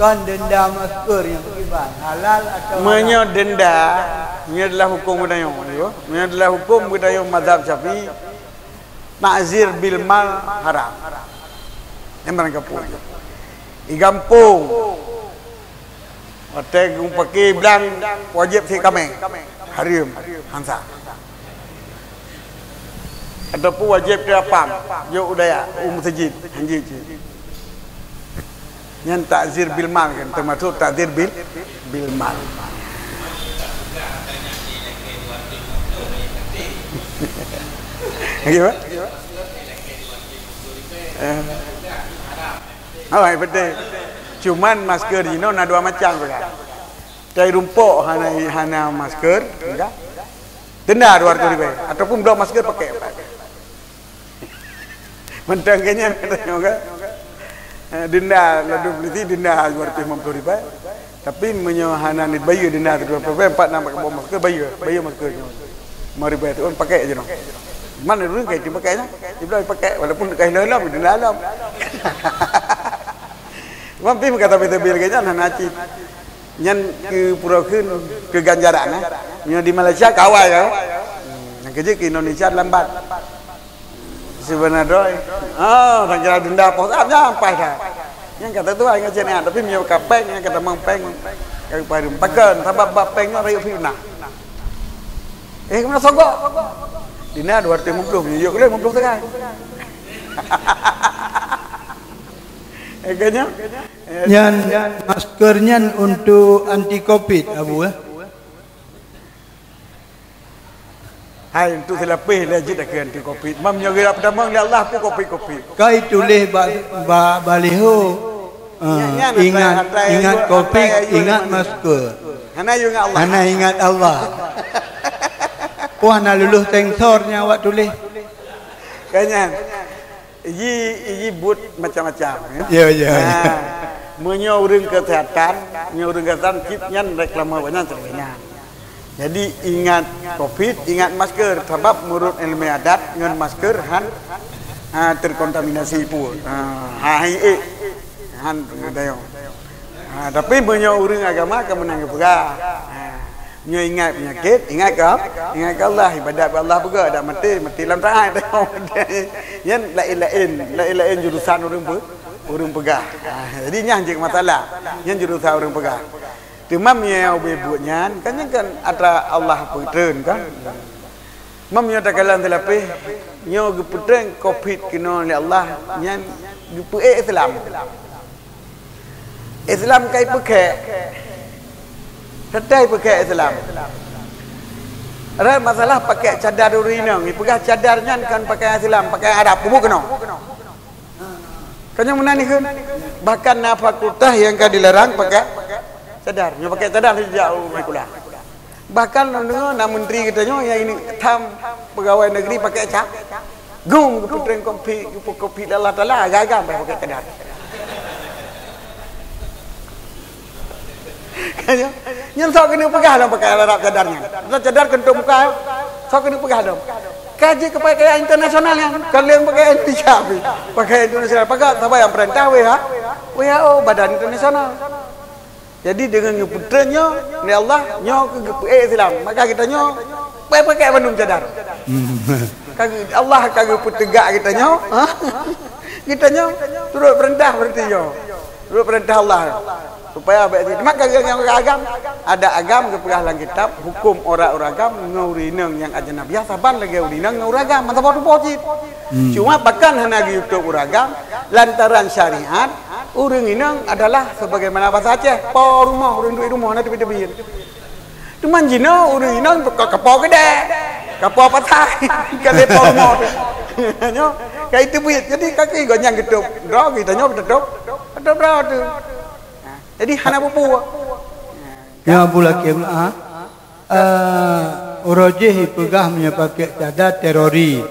Kan denda masker yang beriban halal atau menyo denda ini adalah hukum budaya yo. Ini adalah hukum budaya mazhab Syafi'i. Ta'zir bil mal haram. Yang mana kapung? Igampung. Hotel pakai bilang wajib si kameng. Harim hansa. Ataupun wajib dia pam. Yo udaya masjid hanji. Yang ta'zir bil mal kan termasuk ta'zir bil mal. Gimana? Oh, betul. Cuman masker ini ada dua macam kan. Cai rumpuk hana masker, enggak? Denda 200 ribu. Ataupun blok masker pakai. Mentangnya enggak? Denda lalu beli denda 250 ribu. Tapi menyohana ni bayar denda 200 ribu. 4 nak pakai masker bayar maskernya. 5 ribu tu pakai aja dong. Mana dulu kayak dia pakainya? Dia bilang pakai walaupun kain dalam di dalam. Mampi kata betul kayaknya nak naci. Nyan ke pura ke ganjaran nyan di Malaysia kawal ya. Yang kerja ke Indonesia lambat. Sebenarnya orang kira denda pos sampai dah. Yang kata tu ingat jenis tapi punya kapeng yang kata mangpeng. Kayak parum pakan sebab bapengnya rayu fitnah. Kena sogok. Dina 250 yuk boleh 50 sekarang. Kayaknya yang maskernya untuk anti covid abu hai untuk selapih legit ke anti covid mam nyogira pedamang ya Allah pun covid kai tulis baliho ingat covid ingat masker hana ingat Allah Wah, nak luluh tengsornya awak tulis. Kayaknya, ini but macam-macam. Ya. Menyuruh kesehatan, kitnya reklama banyak terkena. Jadi ingat COVID, ingat masker. Sebab menurut ilmu adat, dengan masker terkontaminasi pun. Tapi menyuruh agama kemenangan pegah. Nyo ingat penyakit, ingat ke Allah, ibadat Allah juga dak mati dalam taat tengok. Yang lain jurusan orang pegah. Jadi nyah je masalah. Yang jurusan orang pegah. Timam yang obebutnya kan ada Allah putren kan. Mam nyo tak kalan telapih nyo geputren covid kena oleh Allah yang gepuek Islam. Islam kai pekek. Sedai pakai Islam. Ada masalah pakai cadar urinang. Pegah cadarnya kan pakai Islam, pakai Arab. Bukan kena. Kanya mana ni kan? Bahkan fakultas yang kan dilarang pakai cadar. Nyo pakai cadar sejak kuliah. Bahkan nak menteri katanya yang ini tam pegawai negeri pakai cadar. Gung keputren kopi Allah Taala agak-agak pakai cadar. Yang sok kena pegah dalam pakai Arab cadarnya. Cadar kentuk muka. Sok kena pegah dalam. Kaji kepakai internasional yang kalian pakai Indonesia. Pakai internasional. Pakai siapa yang perintah WHO Badan Internasional. Jadi dengan putranya ni Allah nyo ke Islam. Maka kita nyo pakai bandung cadar. Allah kagak tegak kita nyo. Kita nyo turut perintah berarti nyo. Turut perintah Allah. Supaya baik itu. Maka yang agam ada agam kepegang dalam kitab hukum orang agam ngaurinang yang aja biasa ban lagi ngaurinang ngauragam mantap waktu pocit. Cuma bahkan hanya YouTube uragam lantaran syariat urang inang adalah sebagaimana bahasa Aceh po rumah urang duit rumah nanti tepi-tepi. Cuman jino urang inang kepo gede. Kepo patah kali po rumah. Nyo kayak itu buat. Jadi kaki gonyang gitu. Dro kita nyo betul. Betul tu. Jadi hana pupu. Ya pula kemah. Urojih pegah punya pakai cadar terori.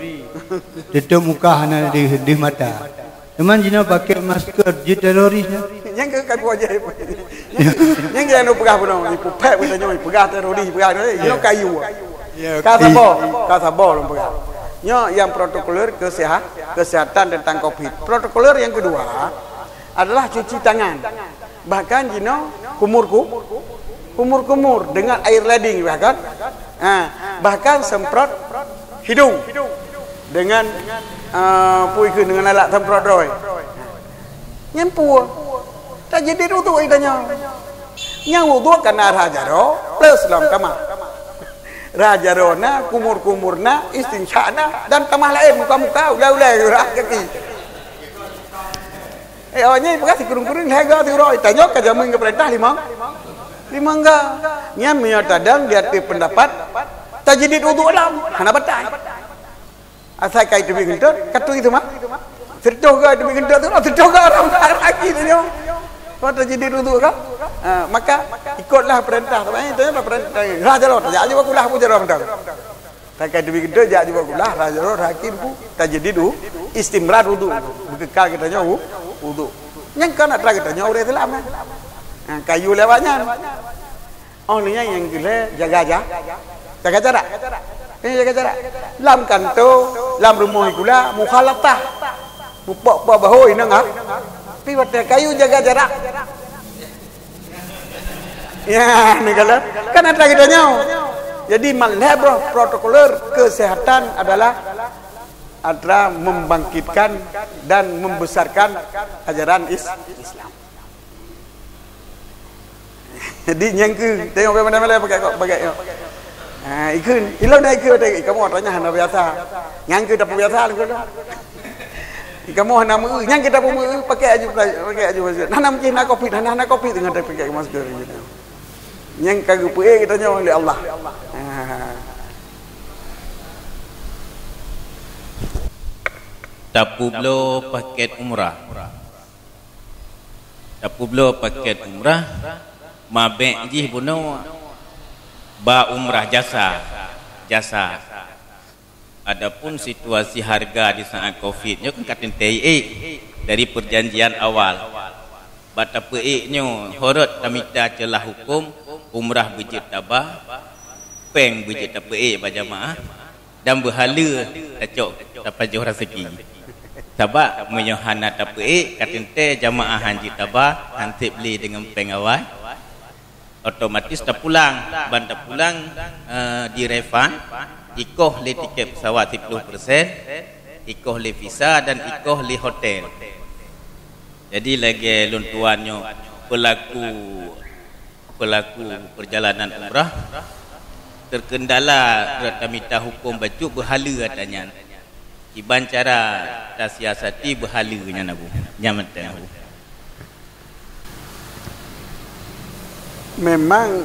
Tutup muka hana di mata. Teman jina pakai masker je terorisnya. Yang ke wajah. Yang dia nak pegah pun ipu pek pun tanya pegah teroris pegah dia kayu. Kasabo long pegah. Yang protokoler kesehatan tentang Covid. Protokoler yang kedua adalah cuci tangan. Bahkan jino kumur dengan air lading bahkan. Bahkan semprot hidung dengan puikun dengan alat semprot roy. Nyempu. Tak jadi wudu itanya. Yang wudu kena rajaro plus dalam kamar. Rajarona, kumur-kumurna, istinsyana dan tamah lain muka-muka ulah-ulah gerak kaki. Awaknya bekas kurung-kurung lega tu roy. Tanya ke jamin ke perintah lima enggak. Nya menyatakan dia pendapat tajdid wudu alam hana batai. Asal kai tu gendut, katu itu mah. Sertoh ga tu gendut tu, sertoh ga orang lagi tu nyo. Kau tajdid wudu kan? Maka ikutlah perintah. Tanya perintah. Raja lo, tak jadi bakulah pun jarang dah. Tak kai tu gendut, jadi bakulah raja lo hakim pu tajdid istimrar wudu. Bekal kita nyo wudu. Yang kan nak kita nyo urang Islam kan. Kayu lewatnya. Onlynya yang gila jaga jarak. Ini jaga jarak. Lam kanto, lam rumah gula mukhalatah. Mupok bahoi nang Tapi pakai kayu jaga jarak. Ya, negala. Kan ada kita nyaw. Jadi mazhab protokoler kesehatan adalah membangkitkan dan membesarkan ajaran Islam. Jadi nyangku tengok mana-mana pakai. Ikun, ilau naik ikut kamu tanya hana biasa. Nyangku tak biasa lu dah. Kamu hana mu, nyang kita pun pakai aju masker. Hana mungkin hana kopi dengan pakai masker gitu. Nyang kagak puye kita nyawa oleh Allah. Tapublo paket umrah. Tapublo paket umrah. Mabek jih buno ba umrah jasa. Adapun situasi harga di saat Covid nyo kan katen TIE dari perjanjian awal. Bata PE nyo horot tamita celah hukum umrah bejit tabah peng bejit PE ba jamaah dan berhala tacok dapat jauh rezeki. Sebab menyohana PE katen te jamaah haji tabah hantik beli dengan peng awal. Otomatis tak pulang, banda pulang di refund, ikoh le tiket pesawat 10%, ikoh le visa dan ikoh le hotel. Jadi lagi luntuannya pelaku perjalanan umrah terkendala kereta hukum baju berhala katanya. Iban cara tasiasati berhalanya nabu. Nyaman tahu. Memang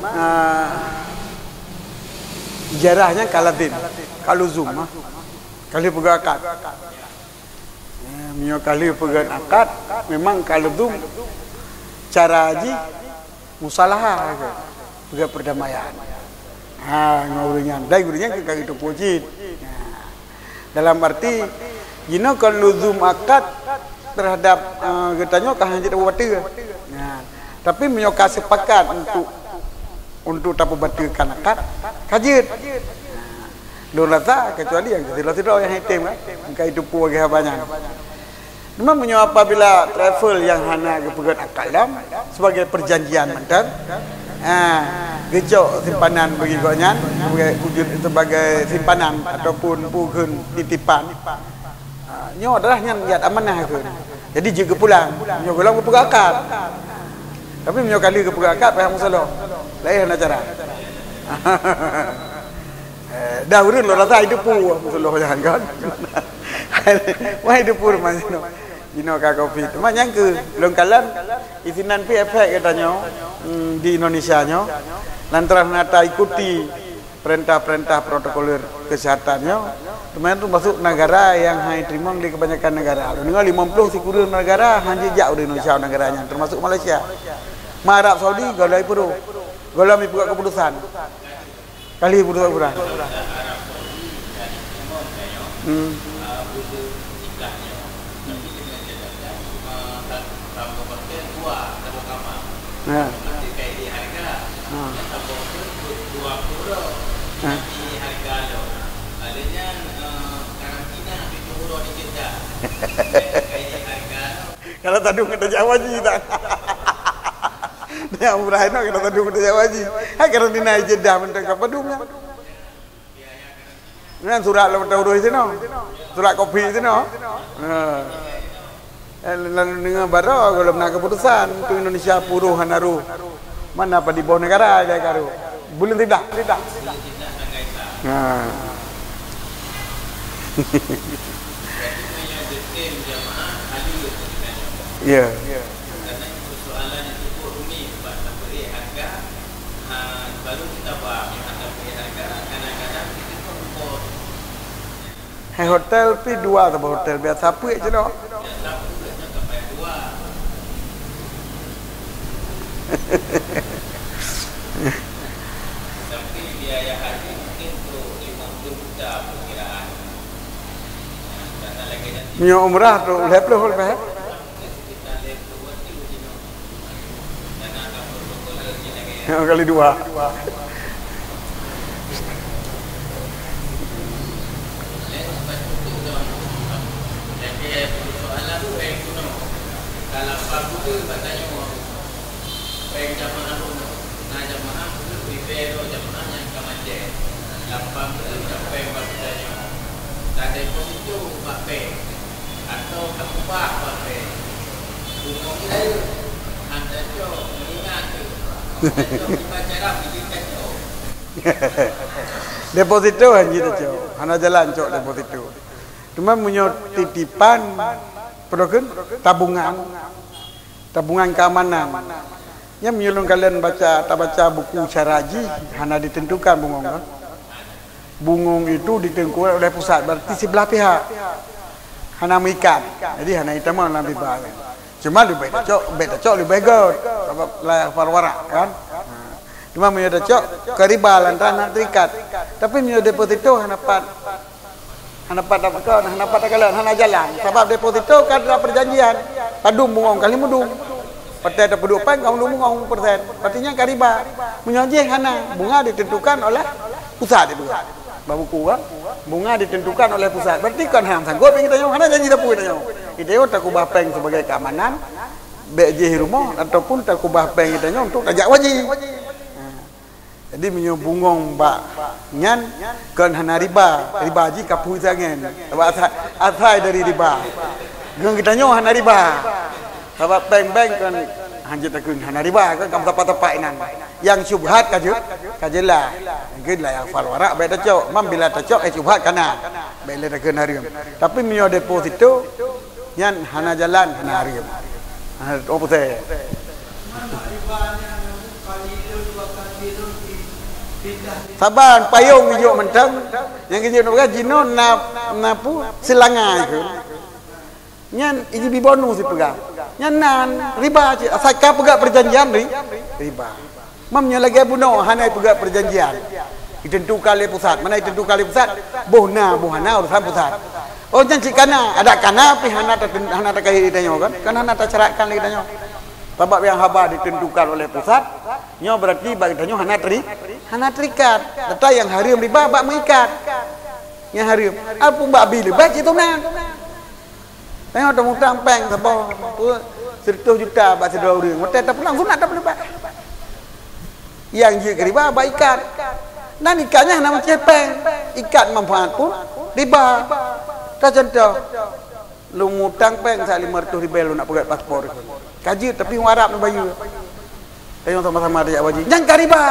jarahnya kalatin kalau zoom kali pegang akad kali pegang akad memang kalau zoom cara haji musalaha pegang perdamaian ngawuringan dai gurunya ke itu pojit dalam arti jino kalau zoom akad terhadap getanya kah haji dapat tapi menyoka sepakat untuk tapu batikan akad kajit. Don rasa kecuali yang tidak yang hitam kan, engkau itu puas banyak. Memang menyoka apabila travel yang hana kepegat akad dalam sebagai perjanjian mantan, gecok simpanan bagi konyan sebagai wujud sebagai simpanan ataupun bukan titipan. Nyo adalah yang amanah kan. Jadi jika pulang, nyo pulang kepegat akad. Tapi menyokali ke pegakap yang musalah lain cara dah urun lo rasa hidup pun musalah jangan kan wah hidup pun macam Dino kopi tu macam ke longkalan isinan efek katanya di Indonesia nyo lantaran nata ikuti perintah-perintah protokoler kesehatannya teman tu masuk negara yang hanya terima di kebanyakan negara dengan 50 sekurang negara hanya jauh di Indonesia negaranya termasuk Malaysia Arab Saudi galai puru galai buat keputusan kali putusan pura Kalau tadung kita Jawa ji tak. Dia umrah itu kalau tadung kita Jawa ji. Hai kalau ni naik Jeddah mentang apa dumnya. Nan surat lo tahu itu no. Surat kopi itu no. Lalu dengan baru kalau nak keputusan untuk Indonesia puruh hanaru. Mana apa di bawah negara dia karu. Belum tidak. Nah. Ya. Karena persoalan itu rumit buat sampai harga. Baru kita buat sampai harga. Kadang-kadang kita kompor. Hai hotel pi dua atau hotel biasa apa je no. Tapi biaya haji mungkin untuk 50 juta perkiraan. Karena lagi nanti Nyo umrah tu lepas lepas. kita lihat buat itu dino. Karena akan protokol lagi lagi. Yang kali dua. Jadi persoalan tu itu no. Kalau pabu katanya peng jamaah na jamaah prepare jamaah yang kamaje. Lampang sampai katanya. Tak deposit tu pakai atau kapal pakai. Bunga kita anda jo ingat tu. Cara bikin kacau. Deposito haji tu. Hana jalan cok deposito. Cuma punya titipan program tabungan keamanan. Yang menyulung kalian baca buku syaraji hana ditentukan bungong kan. Bungong itu ditentukan oleh pusat berarti sebelah pihak. Hana mengikat. Jadi hana itu mah lebih baik. Cuma lebih cok lebih god. Sebab layak farwara kan. Cuma punya cok keriba lantaran nak terikat. Tapi punya deposito hana pat kalian hana jalan. Sebab deposito kan ada perjanjian. Padum bungong kali mudung. Partai ada pendupan kaum bungong persen. Artinya kariba. Menyajih hana bunga ditentukan oleh pusat itu. Babuku kan. Bunga ditentukan oleh pusat. Berarti kan hang sanggup yang kita nyawa. Hana janji dapu kita nyawa. Kita nyawa tak kubah peng sebagai keamanan. BJ rumah ataupun tak kubah peng kita nyawa untuk tajak wajib. Jadi minyak bungong bak nyan kan hana riba ji kapu jangan sebab asal dari riba gang kita nyoh hana riba sebab bank kan hanya takun hana riba kan kam tepat inan yang syubhat kajelah mungkin lah yang falwara beda cok mam bila tacok syubhat kana bela takun harium tapi minyak deposito nyan hana jalan hana harium apa saya Saban payung hijau mentang yang hijau nak jino napu selangai ke nyan iji bibonu si pegang nyanan riba je asal ka pegak perjanjian riba mamnya lagi buno hanai pegak perjanjian ditentukan oleh pusat mana ditentukan oleh pusat bohna urusan pusat oh janji kana ada kana pi hana tak kai ditanyo kan hana tak cerakkan lagi ditanyo sebab yang haba ditentukan oleh pusat nyo berarti bagi ditanyo hana terikat data yang harium riba bak mengikat yang harium apa bak bil baik itu nan tengok dah mutang peng sabah 100 juta bak sedau ring mate tak pulang sunat tak boleh bak yang je riba bak ikat dan ikatnya nama cepeng ikat manfaat pun riba tak contoh lu mutang peng sak 500 ribu lu nak pegat paspor kaji tapi warap nak bayu tengok sama-sama dia wajib jangan riba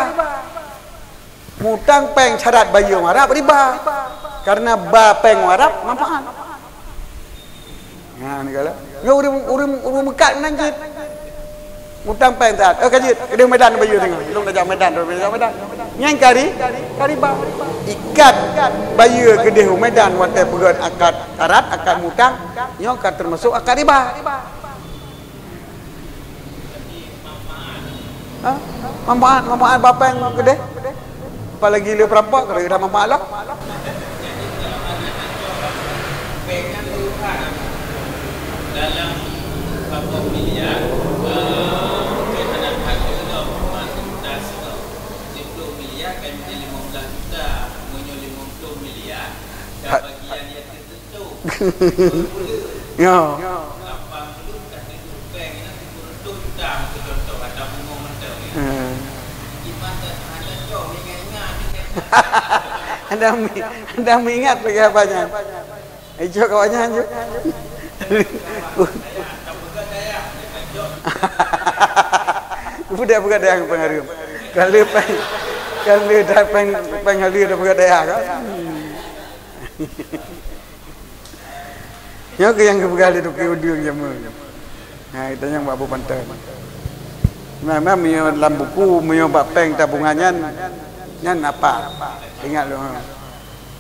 mutang peng syarat bayu warap riba karena ba peng warap manfaat nah ni kala yo urum mekat menanjit mutang peng saat kaji dia medan bayu tengok lu dah jam medan nyang kariba ikat bayu kedeh medan wate pegat akad karat akad mutang nyo kan termasuk akad riba manfaat bapa yang gede apalagi dia perampok kalau dia manfaat lah dalam berapa miliar kaitan harga itu masuk das 10 miliar kan menjadi 15 juta menyo 50 miliar bagian yang tertentu ya 80 kat Anda mengingat lagi apanya? Hijau kawannya anjuk. Budak bukan yang pengaruh. Kalau dah pengaruh dah bukan daya kan? Yang kebuka itu keudung jamu. Nah itu yang babu pantai. Memang mio dalam buku mio bapeng tabungannya nyan apa? Ingat loh.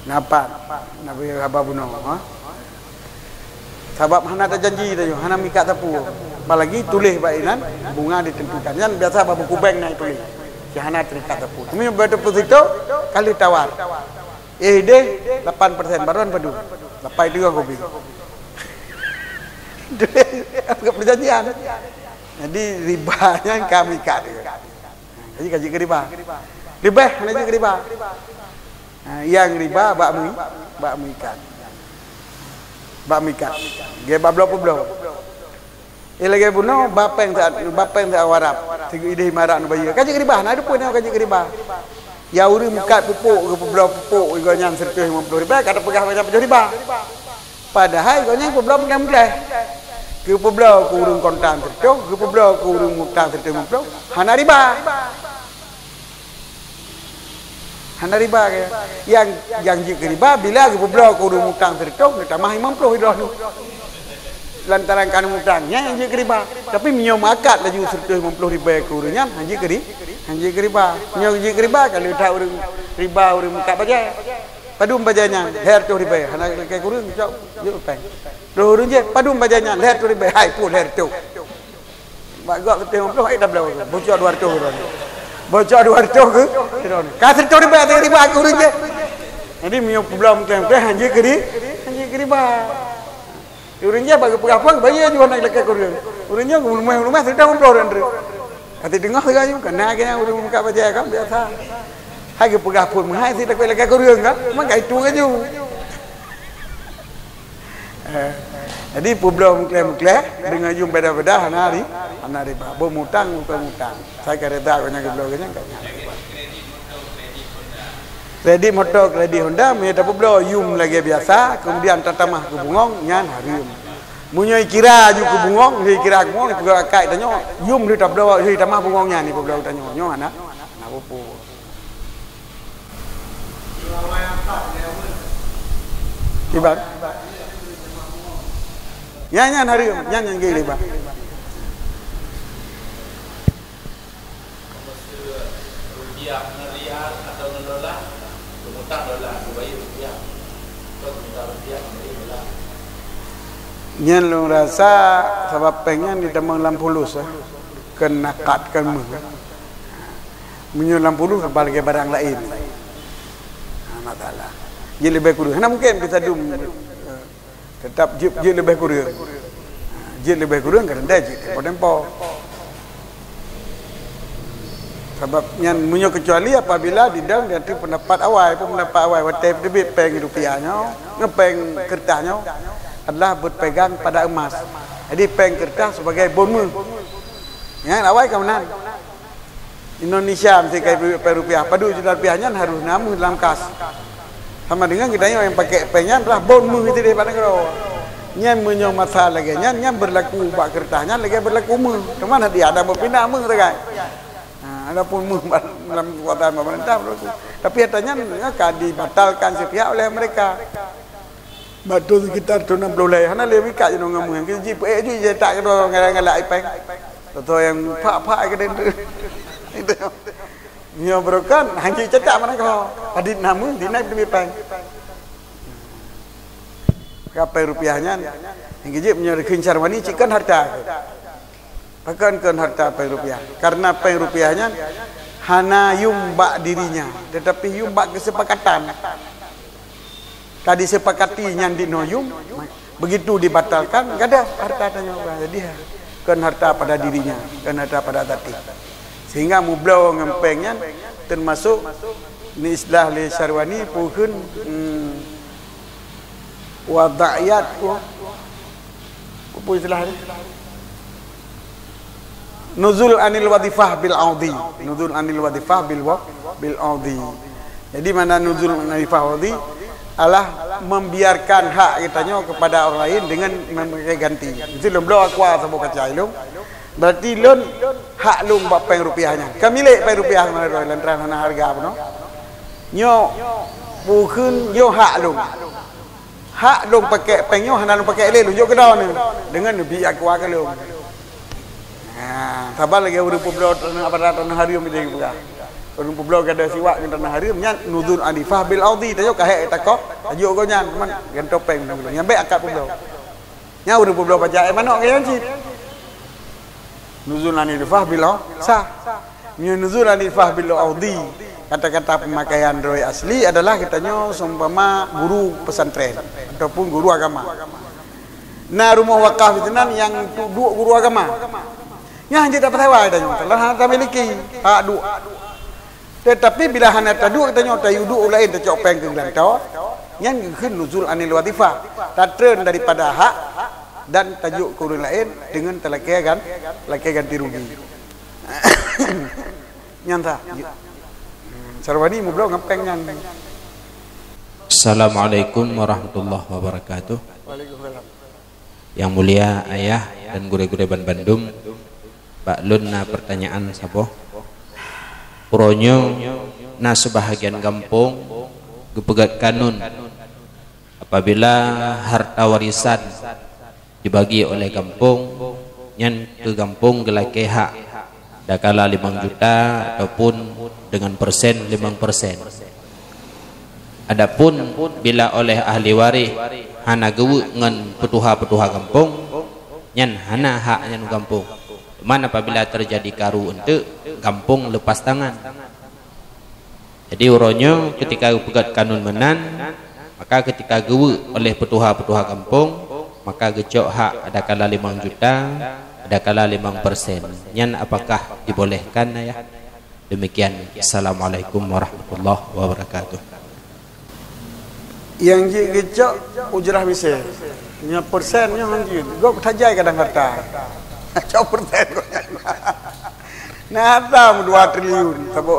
Napa? Nabi ababuno. Sebab hana ada janji tu, hana mika tapu. Apalagi tulis bainan bunga ditentukan. Yang biasa buku bank naik tulis. Si hana terikat tapu. Kami berdeposito kali tawar. Deh 8% baruan padu. Lepas 2 kopi. Apa perjanjian? Jadi ribanya kami kat. Jadi kaji ke riba. Riba, hanya ke riba. Yang riba bakmu ikan. Bakmu ikan. Ge bablo. Lagi buno bapeng tak warap. Tiga ide marak nu bayi. Kaji ke riba, ada pun yang kaji ke riba. Ya uri mukat pupuk ke peblo pupuk igo nyan sertuh 50 riba kata pegah macam riba. Padahal igo nyan peblo mengkleh. Ke peblo ku urung kontan sertuh, ke peblo ku urung mutang sertuh 50. Hana riba. Hana riba ke. Yang janji ke riba bila ke peblo ku urung mutang sertuh tambah 50 hidroh tu. Lantaran kan mutangnya yang ke riba. Tapi minyak makat laju sertuh 50 riba ke urungnya hanji ke riba. Minyak ke riba kalau tak urung riba urung makat baca. Padum bajanya her tu riba. Hana ke urung jauh jauh peng. Loh urung je padum bajanya her tu riba. Hai pun her tu. Mak gak ke 50 ai dah belau. Bocor 200 orang. Bocor 200 ke? Ka sertuh riba tu riba ke urung je. Jadi minyak belum ke hanji ke riba. Urangnya bagi pegapang bayi juga nak lekat kurang. Urangnya rumah sudah memperoleh andre. Hati dengar saja karena kena urang muka baca kan biasa. Hai pegapang menghai si tak lekat kurang kan? Memang itu aja. Jadi problem mukle dengan jum beda-beda hari babu mutang bukan mutang. Saya kereta banyak blognya kan. Kredit motor, kredit Honda, mereka pula yum lagi biasa, kemudian tatamah ke bungong, nyan harium. Munyai kira ju ke bungong, dia kira ke bungong, ni pegawai kai tanya, yum dia tak bela, dia tamah bungongnya ni pegawai tanya, nyo anak popo. Tiba. Nyan harium, nyan gini ba. Nyan lu rasa sebab pengen di temang lampulus kena katkan mu. Menyu lampulus sebagai barang lain. Masalah. Dia lebih kurang. Mana mungkin kita dum tetap dia lebih kurang. Dia lebih kurang kerana dia tempo. Sebab nyan menyu kecuali apabila di dalam dia tu pendapat awal watai debit peng rupiahnya, ngepeng kertasnya adalah berpegang pada emas. Jadi peng kertas sebagai bonus. Ya, awal kemudian Indonesia mesti kaya rupiah. Padu juta rupiahnya harus namu dalam kas. Sama dengan kita yang pakai pengnya adalah bonus itu daripada kau. Nyan menyo masalah lagi. Nyan berlaku bak kertasnya lagi berlaku mu. Kemana dia ada berpindah mu terkai. Ada pun mu dalam kekuatan pemerintah berlaku. Tapi katanya akan dibatalkan sepihak oleh mereka. Betul sekitar 60 lei. Hana lebih kat jenuh ngamu yang kita jipu je je tak kena ngalak ipeng. Atau yang pak ke den. Itu. Nyo brokan hanji cetak mana kau. Adit namu dinaik demi peng. Kapai rupiahnya yang kijip punya kencar wani cikan harta. Pakan kan harta peng rupiah. Karena peng rupiahnya hana yumbak dirinya, tetapi yumbak kesepakatan. Tadi sepakati yang dinoyum, begitu dibatalkan, gak ada harta tanya jadi kan harta pada dirinya, kan harta pada hati. Sehingga mublau ngempengnya termasuk ni istilah li syarwani puhun wada'iyat apa istilah ni? nuzul anil wadifah bil audi, nuzul anil wadifah bil audi. Jadi mana nuzul anil wadifah audi adalah membiarkan hak kitanya kepada orang lain dengan memakai ganti. Itu belum akwa sama kacai lu. Berarti lun hak lu buat peng rupiahnya. Kami lek peng rupiah mana roy lantran hana harga apa no? Nyo bukan yo hak lu. Hak lu pakai pengyo hana lu pakai le lu yo kedau ni dengan lebih akwa ke lu. Tabal lagi urip pulau apa tanah harium ini juga. Urip pulau kada siwak dengan tanah harium nya nuzul anifah bil audi tayo kahek takok tajuk kau nya man gan topeng dulu. Nya baik akad pulau. Nya urip pulau baca manok kaya cip. Nuzul anifah bil sah. Nya nuzul anifah bil audi. Kata-kata pemakaian roy asli adalah kitanya seumpama guru pesantren ataupun guru agama. Nah rumah wakaf itu nan yang dua guru agama. Nya hanya dapat hewan tanya, telah hanya miliki hak duk. Tetapi bila hanya tadu tanya tayu duk lain tercok peng ke gelantau, yang khun nuzul anil watifah, tatren daripada hak dan tajuk ke orang lain dengan terlakai ganti rugi. Nyanta. Sarwani mublau ngapeng yang. Assalamualaikum warahmatullahi wabarakatuh. Waalaikumsalam. Yang mulia ayah dan gure-gure Bandung. Pak Lun na pertanyaan sabo. Puronyo na sebahagian kampung gepegat kanun apabila harta warisan dibagi oleh kampung nyan ke kampung gelake hak dakala 5 juta ataupun dengan persen 5%. Adapun bila oleh ahli waris hana gewu ngan petuha-petuha kampung nyan hana hak nyan kampung. Mana apabila terjadi karu untuk kampung lepas tangan. Jadi uronyo ketika pegat kanun menan, maka ketika gewu oleh petuha-petuha kampung, maka gecok hak ada kala 5 juta, ada kala 5%. Yan apakah dibolehkan ya? Demikian. Assalamualaikum warahmatullahi wabarakatuh. Yang gecok ujrah misal. Nya persennya hanjir. Gok tajai kadang harta. Cok persen kau nah tahu 2 triliun tapi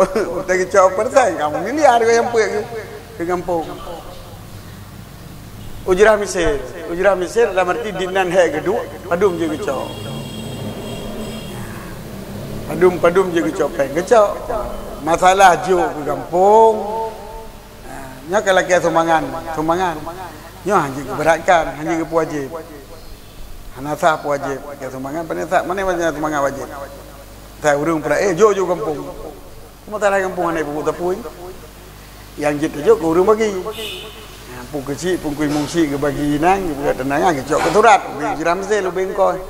kita cok persen kamu miliar kau yang punya ke kampung ujrah misir dalam arti dinan hek geduk padum je cok padum je cok peng cok masalah jo ke kampung nya kalau kia sumbangan nya hanya keberatkan hanya ke wajib hanasah wajib ke sumbangan penesa mana banyak sumbangan wajib saya urung pada jo kampung cuma tak ada kampung anai buku tapuin yang jit jo ke urung bagi pung kecil pung kui mungsi ke bagi nang ke tenang ke cok ke turat jiram se lu bengkoi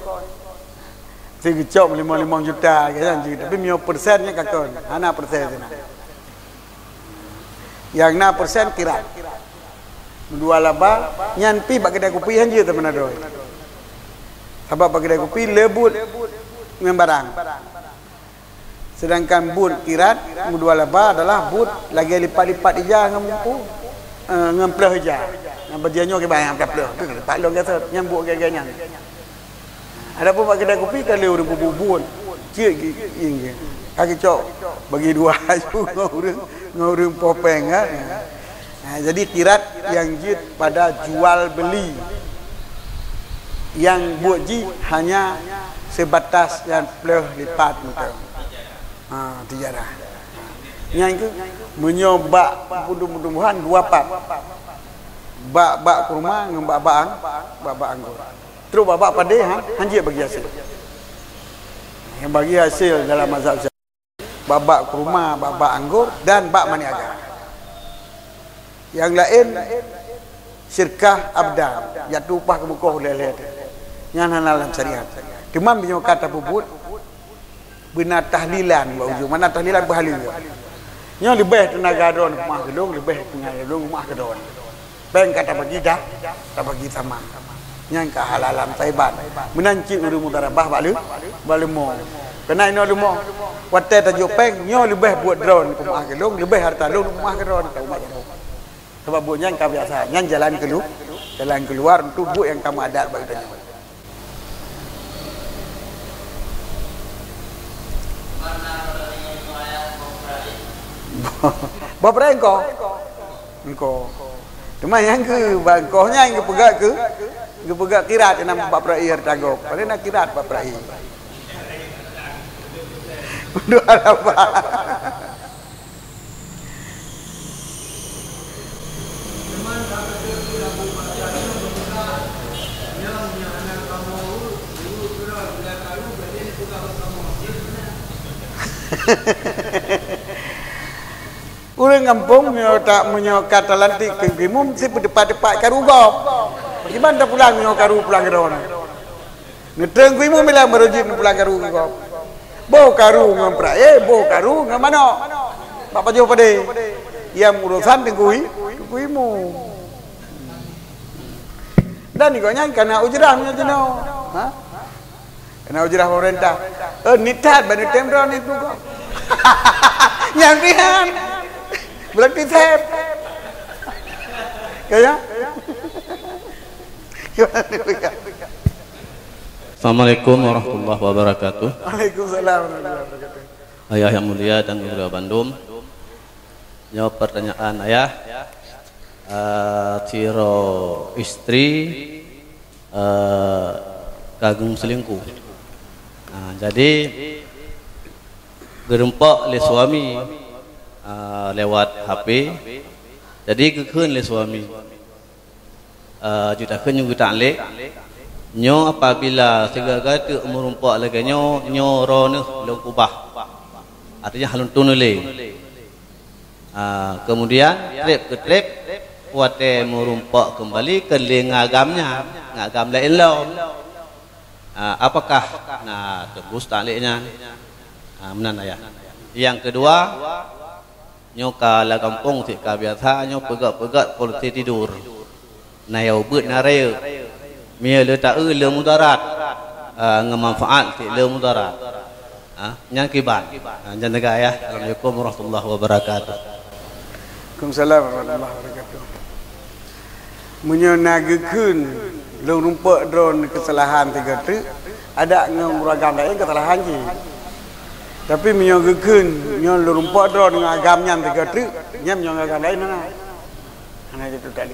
si ke cok 5 juta ke janji tapi mio persennya kakon ana persen sana yang na persen kira dua laba nyan pi bak kedai kopi hanji teman adoy sebab bagi kedai kopi lebut dengan barang. Sedangkan but kirat dua laba adalah but lagi lipat-lipat ija ngampu ngampleh ija. Yang berjanyo ke bayang kapleh. Pak long kata nyambuk gaganya. Adapun bagi kedai kopi kalau urang bubun cik ingin. Kaki cok bagi 2 ngurung popeng kan. Jadi kirat yang jid pada jual beli. Yang buat ji hanya sebatas yang pleh lipat betul. Tijarah. Yang itu menyoba tumbuhan 2 pap. Bak kurma dengan bak anggur. Terus bak pade hanji bagi hasil. Yang bagi hasil dalam mazhab Syafi'i bak kurma, bak anggur dan bak maniaga. Yang lain syirkah abdan, jatuh upah ke bukuh lele. Yang dalam syariat. Demam punya kata bubut benar tahlilan ba ujung mana tahlilan berhalil. Yang lebih tenaga don rumah gedung lebih punya gedung rumah gedung. Bang kata bagi dah, tak bagi sama. Yang kehalalan taiban. Menanci uru mudarabah balu mo. Kena ino lumo. Wate tajuk peng nyo lebih buat drone rumah gedung lebih harta rumah gedung ke rumah gedung. Sebab buatnya yang biasa, yang jalan keluar untuk buat yang kamu adat bagi tanya. Bapak engkau. Cuma yang ke bangkohnya yang pegat kirat yang nama Bapak Rai Hartagop. Paling nak kirat Bapak Rai. Dua apa? Orang kampung menyo kata lantik kemum si depat-depat karu gop. Bagaimana dah pulang menyo karu pulang ke dona. Ngeteng kemum bilang merujit pulang karu gop. Bo karu ngampra bo karu ngamano. Bapak jauh pada yang urusan tengkui mu. Dan nikahnya kena ujrahnya jeno. Ha? Kena ujrah pemerintah. Nitat bani temron itu kok. Yang rihan. Berarti tep. Kaya? Assalamualaikum warahmatullahi wabarakatuh. Waalaikumsalam warahmatullahi wabarakatuh. Ayah yang mulia dan Guru Bandung. Jawab pertanyaan ayah. Tiro istri kagum selingkuh. Jadi gerempak oleh suami lewat HP. Jadi kekun oleh suami. Juta kun juga tak lek. Nyo apabila segala tu umur umpak lagi nyo rono long kubah. Artinya halun tunule. Kemudian trip kuate merumpak kembali ke lengagamnya, ngagam lain lain. Apakah tebus taliknya? Menan ayah. Yang kedua, nyoka la kampung tika biasa nyo pegat-pegat polisi tidur. Nayau bet naraya. Mia le tak le mudarat. Ngemanfaat ti le mudarat. Yang kibat. Jangan negara ya. Assalamualaikum warahmatullahi wabarakatuh. Waalaikumsalam warahmatullahi wabarakatuh. Menyenagakan long rumpak drone kesalahan tiga tu ada nguragam lain kesalahan je. Tapi menyenagakan long rumpak drone dengan agamnya tiga tu nya menyenagakan lain mana? Ana itu tadi.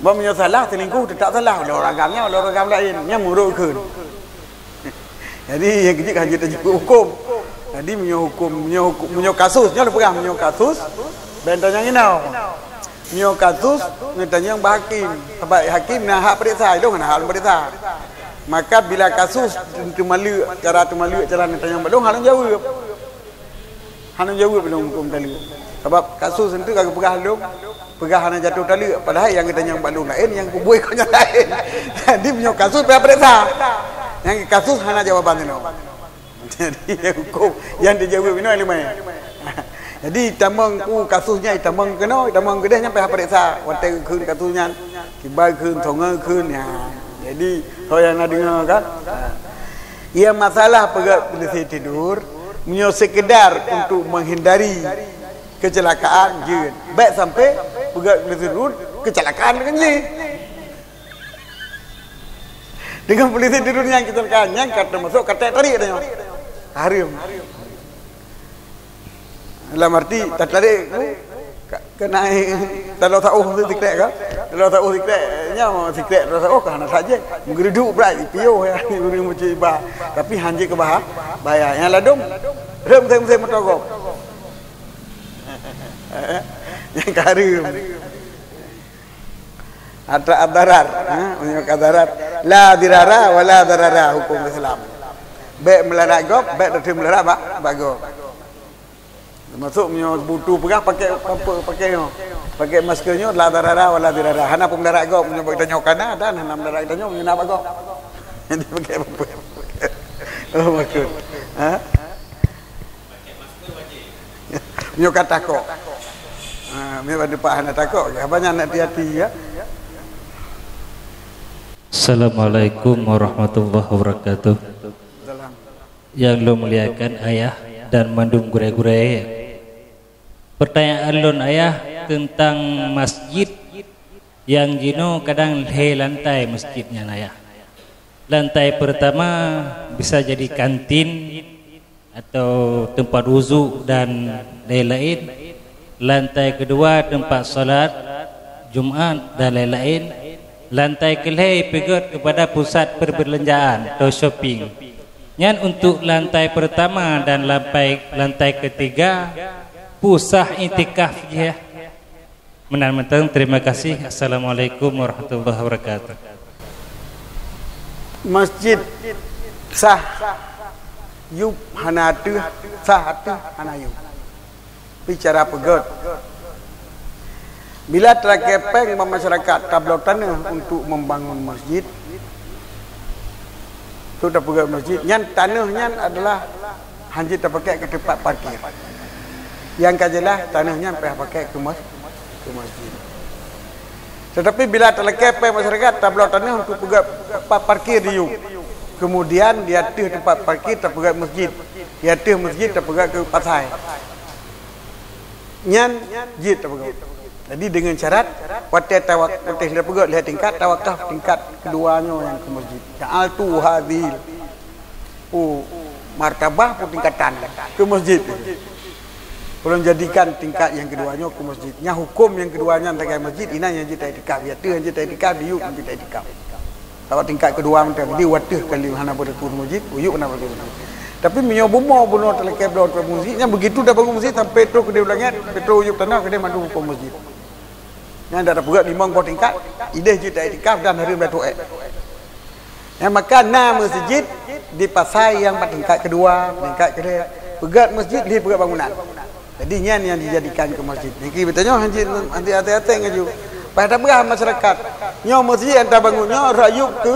Bahawa menyesalah selingkuh tak salah oleh orang agamnya oleh orang agam lain nya murukkan. Jadi yang kecil haji terjadi hukum. Jadi menyo kasusnya lu pegang menyo kasus bentanya nginau. Menyo kasus ngetanya yang hakim. Sebab hakim nak hak periksa itu kan hak periksa. Maka bila kasus tumalu cara ngetanya badong halun jawab. Halun jawab belum hukum tali. Sebab kasus itu kagak pegang halung. Pegang hana jatuh tali padahal yang kita yang badung lain yang kubui kau yang lain. Jadi menyo kasus periksa. Yang kasus hana jawaban itu. Jadi yang hukum yang dijawab ini oleh mana? Jadi tamang ku kasusnya tamang kena tamang gede nyampe periksa waktu kun kasusnya kibai kun thonga kun ya. Jadi kau yang nak dengar kan? Ia masalah pegat polisi tidur menyo sekedar untuk menghindari kecelakaan je. Baik sampai pegat polisi tidur kecelakaan dengan je. Dengan polisi tidur yang kecelakaan yang kata masuk kata tadi katanya. Harim. Dalam arti tak tarik kena kalau tak sikret kan? Kalau tak sikret nya sikret rasa kan saja. Menggeruduk berat pio ya guru macam bah. Tapi hanje ke bah bayar yang ladung. Rem metogop. Yang karim. Ada adarar, punya kadarat. La dirara wala darara hukum Islam. Baik melarat gop, baik tak melarat bagus. Masuk punya butuh pegah pakai apa pakai maskernya la darara wala dirara. Hana pun melarat gop punya bagi tanya kana dan hana melarat tanya punya nak bagus. Jadi pakai apa? Oh bagus. Ha? Punya kata kok. Punya pada Pak hana takut. Abang nak hati-hati ya. Assalamualaikum warahmatullahi wabarakatuh. Yang lo muliakan ayah dan mandum gure-gure. Pertanyaan lon ayah tentang masjid yang jino kadang he lantai masjidnya ayah. Lantai pertama bisa jadi kantin, atau tempat wuzu dan lain-lain. Lantai kedua tempat salat Jumaat dan lain-lain. Lantai kelih pergi kepada pusat perbelanjaan atau shopping. Yang untuk lantai pertama dan lantai ketiga pusat intikaf je. Menang-menang, terima kasih. Assalamualaikum warahmatullahi wabarakatuh. Masjid sah yub hana tu sah tu hana yub. Bicara pegot. Bila terkepeng masyarakat tablau tanah untuk membangun masjid, tu dah pegot masjid. Yang tanahnya adalah hanya terpakai ke tempat parkir. Yang kajalah tanahnya pakai ke masjid. Tetapi bila terkepeng masyarakat tablau tanah untuk pegot parkir di yub. Kemudian dia tuh tempat parkir terpegat masjid. Dia tuh masjid terpegat ke pasai. Nyan jid terpegat. Jadi dengan syarat watih dia pegat lihat tingkat tawakaf tingkat keduanya yang ke masjid. Ja'altu hadhil martabah pun tingkatan ke masjid. Belum jadikan tingkat yang keduanya ke masjidnya hukum yang keduanya antara masjid ini yang jita itikaf. Ya tu yang jita itikaf diuk yang jita itikaf. Kalau tingkat kedua mentang dia watih kali hana berku masjid, uyuk nak berku. Tapi menyobomo bunuh terlekat blok masjidnya begitu dah bangun masjid sampai petro ke dia ulangnya, petro uyuk tanah ke dia mandu ke masjid. Yang dah buat 5 tingkat, ide jita itikaf dan hari batu yang maka nama masjid di pasai yang tingkat kedua, tingkat kedua, pegat masjid dia pegat bangunan. Jadi yang dijadikan ke masjid. Ini betulnya hati-hati ngaju. Pada berah masyarakat, nyo masjid anda bangunnya rayuk ke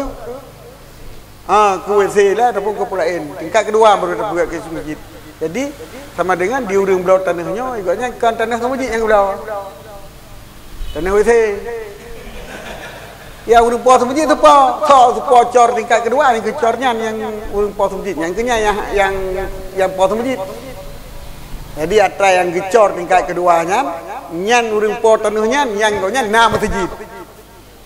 WC lah ataupun ke pulain. Tingkat kedua baru buat ke masjid. Jadi sama dengan di urang belau tanahnya, ikutnya kan tanah masjid yang belau. Tanah WC. Ya urang pos masjid tu po cor tingkat kedua ni kecornya yang urang pos masjid. Yang kenya yang pos masjid. Jadi atra yang gecor tingkat keduanya, nyan urang po tanahnya, yang gonya nama masjid.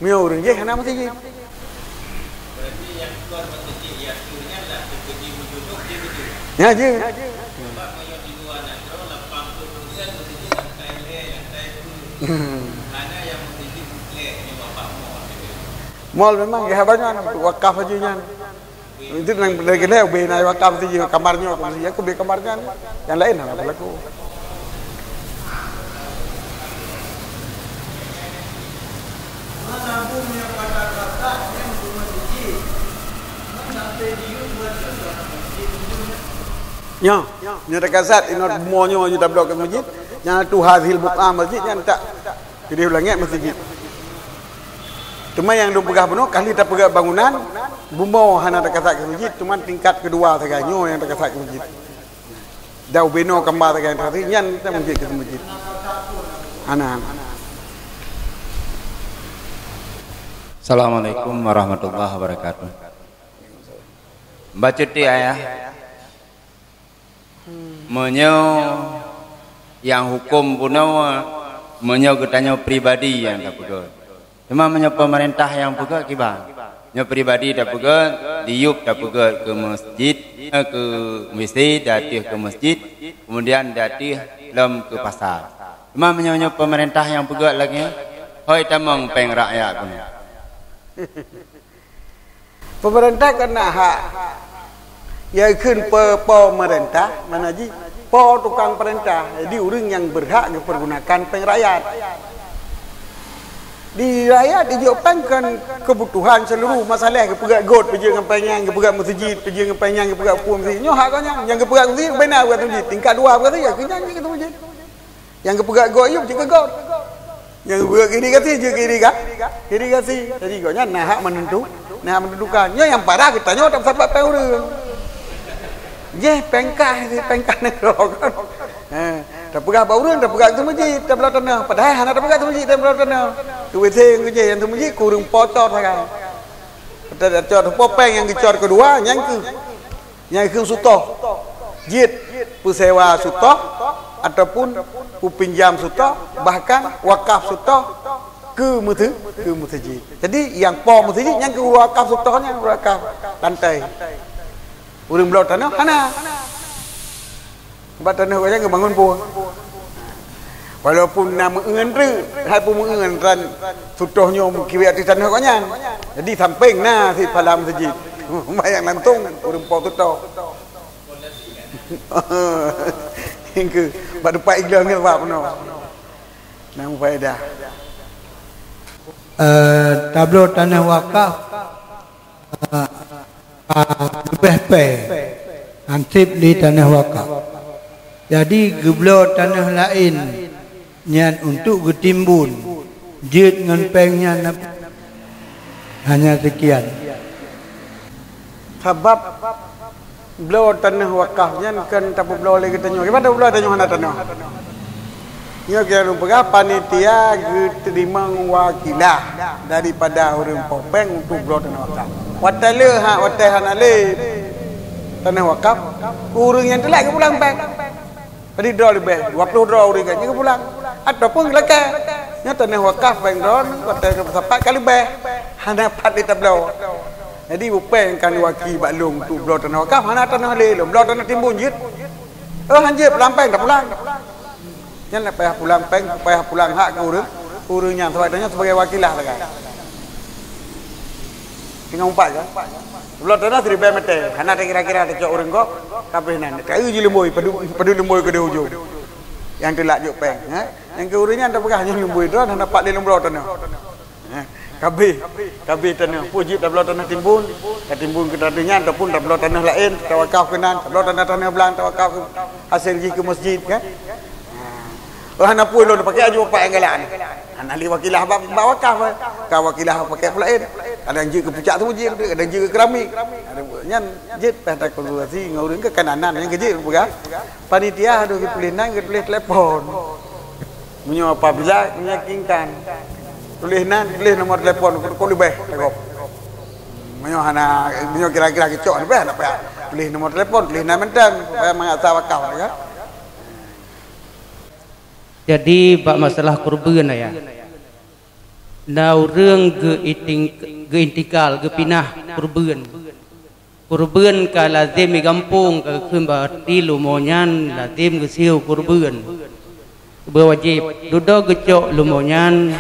Mio urang je nama masjid. Berarti yang keluar masjid ya turnya lah dipuji duduk dia betul. Ya je. Sebab kalau di luar negara 80% masjid lantai tu. Hanya yang masjid flat ni bapak Mall memang kehabannya wakaf aja nyan. Itu nang lagi leh benai wakaf tu je kamarnya aku beli kamarnya. Yang lain apa berlaku. Ya, nyata kasat inot monyo juta blok ke masjid. Yang tu hasil buka masjid yang tak jadi ulangnya masjid. Cuma yang dua pegah penuh kali tak pegah bangunan bumau hana tak kasat ke masjid. Cuma tingkat kedua saganyo yang tak kasat ke masjid. Dah beno kembar sagan tadi yang tak masjid ke masjid. Hana. Assalamualaikum warahmatullahi wabarakatuh. Baca ti ayah. Menyo yang hukum puno menyo ketanya pribadi yang tak pegat. Cuma menyo pemerintah yang pegat kibang. Nyo pribadi tak pegat, diup tak pegat ke masjid, ke masjid datih ke masjid, kemudian datih lem ke pasar. Cuma menyo pemerintah yang pegat lagi, hoi tamang peng rakyat pun. Pemerintah kena hak. Ya kun pemerintah mana ji? Tukang perintah. Jadi orang yang berhak dipergunakan peng rakyat. Di rakyat dijawapankan kebutuhan seluruh masalah kepegat god pergi dengan penyang kepegat masjid pergi dengan penyang kepegat puang masjid. Nyo hak kanya yang kepegat masjid benar buat masjid. Tingkat 2 berarti ya kenyang ke masjid. Yang kepegat god yuk jika god. Yang kepegat kiri kasih je kiri kasih. Jadi godnya nah hak menentukan. Nyo yang parah kita nyo tak sebab pe orang. Je pengkah negara kan. Tak pegah bau orang, tak pegah tu masjid, tak belah tanah. Padahal hana tak pegah tu masjid, tak belah tanah. Tu weteng je yang tu masjid kurang potong sangat. Kita cor popeng yang dicor kedua yang ke sutoh. Jid pusewa sutoh ataupun pinjam sutoh bahkan wakaf sutoh ke masjid. Jadi yang po masjid yang ke wakaf sutohnya wakaf lantai. Urang belau tanah hana. Sebab tanah orang ke bangun pun. Walaupun nama mengendri, hai pun mengendran sutuhnya kiwi atas tanah orang. Jadi samping nah si palam masjid. Bayang lantung urang pau tuto. Hingga pada pak iglang ni apa penuh. Nang faedah. Tablo tanah wakaf lebih ansip di tanah wakaf. Jadi geblo tanah lain nyan untuk getimbun jid ngan pengnya hanya sekian. Sebab beliau tanah wakafnya kan tak beliau lagi tanya. Gimana beliau tanya mana tanah? Nya kira rupa panitia terima wakilah daripada orang popeng untuk beliau tanah wakaf. Watale hanale tanah wakaf urang yang telak ke pulang peng. Tadi draw lebih 20 draw orang kan ke pulang. Ataupun leka nya tanah wakaf peng dron watai ke sepat kali lebih. Hana pat di tablau. Jadi upeng kan waki baklung tu blo tanah wakaf hana tanah le blo tanah timbun jit. Hanjit pulang peng dah pulang. Jangan payah pulang peng, payah pulang hak ke urang yang sebabnya sebagai wakilah lah kan. Tinggal umpat kan. Blo tanah seribu meter. Hana kira-kira ada cok urang kok kabeh nan. Kayu je lemboi padu lemboi ke hujung. Yang telak juk peng, Yang ke urangnya tak pegah yang lemboi tu hana pak le lembro tanah. Kabeh tanah pujit dah belah tanah timbun ke tadinya ataupun dah belah tanah lain tawakaf kenan belah tanah belang tawakaf hasil pergi ke masjid kan. Hana pun lo pakai aju pak anggalan. Hana li wakilah bawa wakaf. Ka wakilah pakai pula lain. Ada yang ke pucak tu jid, ada yang ke keramik. Ada nyan jid pada konsultasi ngurung ke kananan yang kejid bukan. Panitia ada ke pelinan ke tulis telefon. Munyo apabila meyakinkan tulis nomor telefon kau lebih takop. Menyo hana menyo kira-kira kecok lebih nak payah tulis nomor telefon, tulis nama mentang supaya mengasah wakaf kan. Jadi bab masalah kurban ya. Nau reung ge intikal ge pinah kurban. Kurban ka lazim di kampung ka keun berarti lumonyan lazim ge siu kurban. Berwajib duduk gecok lumonyan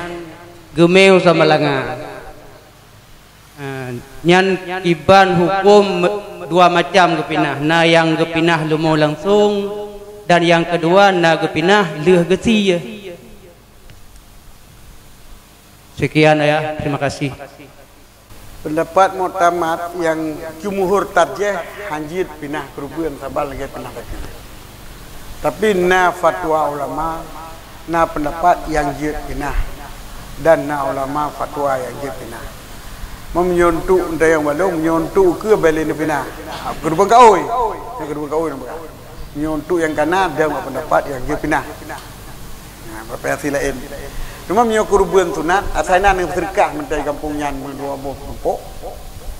gemeu sama langa. Nyan iban hukum dua macam gepinah. Na yang gepinah lumo langsung dan yang kedua na gepinah leuh gesi ya. Sekian ya, terima kasih. Pendapat muktamad yang jumhur tarjih hanjit pinah kurban sabal lagi pinah lagi. Tapi na fatwa ulama na pendapat yang jid pinah dan na ulama fatwa yang jid pinah. Menyontuk entah yang balong menyontuk ke balik ni pinah. Kurban kaoi. Yang kurban kaoi nampak. Menyontuk yang kanan ada pendapat yang jid pinah. Nah, berpihak lain. Cuma menyo kurban sunat asalnya yang sedekah mentai kampung nyan dua buah tumpuk.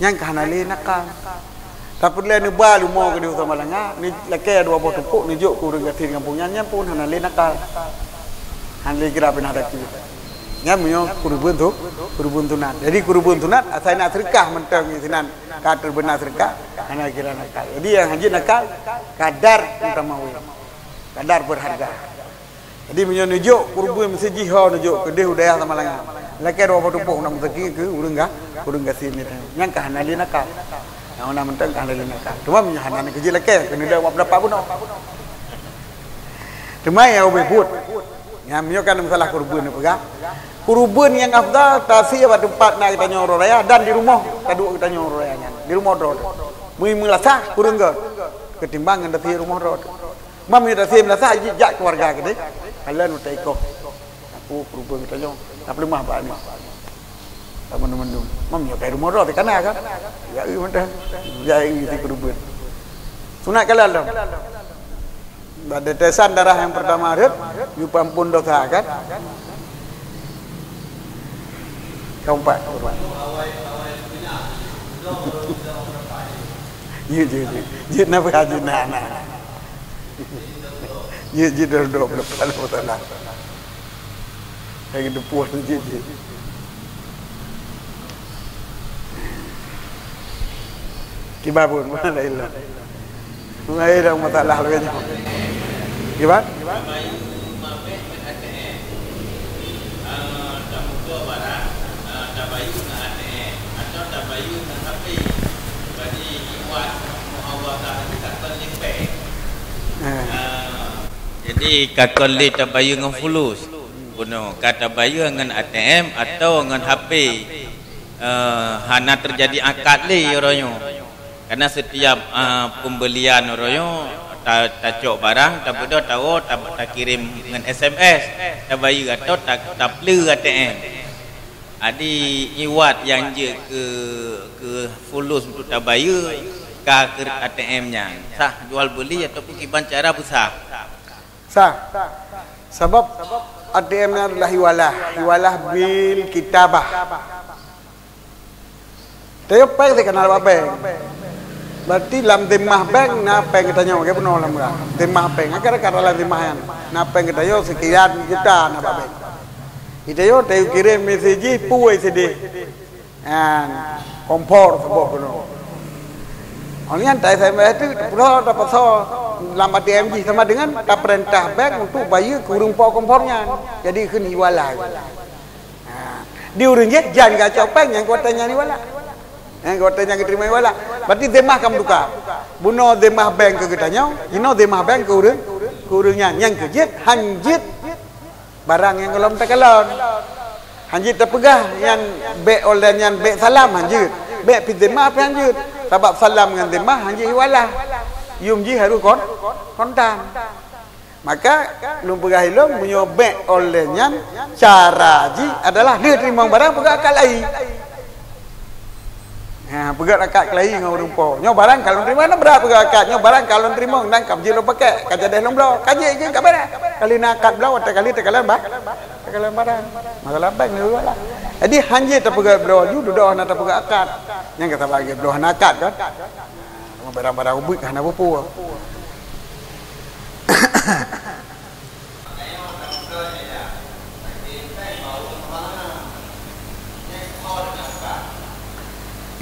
Yang kahanali nakal. Tapi le ni balu mau ke dia sama langa ni leke dua buah tumpuk ni juk kurang gatin kampung nyan pun hanali nakal. Hanali kira pinah dak kita. Nyan menyo kurban sunat. Jadi kurban sunat asalnya sedekah mentai sinan kader benar sedekah hanali kira nakal. Jadi yang haji nakal kadar utamawi. Kadar berharga. Jadi menyo nujuk kurban mesti jihad nujuk ke dia udaya sama langa. Leke dua buah tumpuk nak rezeki ke urang gasin ni. Yang kahanali nakal. Yang nak mentang kahanali nakal. Cuma menyo hanan kerja leke kena dah berapa pun. Cuma yang ubud. Yang menyo kan masalah kurban ni pegang. Kurban yang afdal tasih pada tempat nak kita nyoror raya dan di rumah kaduk kita nyoror raya. Di rumah rod. Melasah kurang ke ketimbang dengan tasih rumah rod. Mam ni tasih melasah jak keluarga kita. Halan utai kok. Aku kurban kita nyoror. Tak lemah pak ni. Tak mendung-mendung. Mam ni kai rumah rod kan kan. Ya mentah. Ya isi kurban. Sunat kalal dah. Ada tesan darah yang pertama ada, you ampun dosa kan? Keempat. Ye napa haji nana. Ye dah 20 tahun. Lagi depuh je. Kibabun mana ilah. Mulai dah masalah lagi. Gimana? Jadi kakon li tabayu dengan fulus. Buno kata bayu dengan ATM atau dengan HP. Hana terjadi akad li orangnya. Karena setiap pembelian orangnya tak barang, tak bodoh tahu, tak kirim dengan SMS, tak bayu atau tak pleu ATM. Adi iwat yang je ke fulus untuk tak bayu ke ATM-nya. Sah jual beli ataupun kiban cara besar. Sah. Sebab ATM-nya adalah hiwalah bil kitabah. Tayo peng saya kenal apa bank. Berarti dalam timah bank na peng kita nyawa ke penuh dalam timah bank. Agak-agak dalam timahan. Na peng kita yo sekian juta na bank. Itu yo tayo kirim mesej puai sedih. Kompor sebuah penuh. Orang tak saya itu pula dapat so dalam ATM sama dengan tak perintah bank untuk bayar kurung kompornya. Jadi kena hiwalah. Di urang je jangan kacau bank yang kuatanya ni wala. Yang kuatanya diterima wala. Berarti demah kamu tukar. Buno demah bank ke kitanya, ino demah bank ke urangnya yang kejit hanjit barang yang kolom tekalon. Hanjit terpegah yang be oleh yang be salam hanjit. Be pidemah apa hanjit. Sebab salam dengan demah hanjit hiwalah. Yum ji harus kontan. Maka lum pegah ilum punya be olehnya cara ji adalah dia terima barang pegah akad lain. Pegah akad lain dengan orang po. Nyo barang kalau terima na berapa pegah akad. Nyo barang kalau terima nang kam ji lo pakai kaja dah long blo. Kaji je ka bara. Kali nak akad blo atau kali tekalan barang. Masalah bank ni lah. Jadi hanjit tak pegah blo ju duduk nak tak pegah akad. Yang kata bagi blo nak akad kan. Barang-barang ubik hana pupu.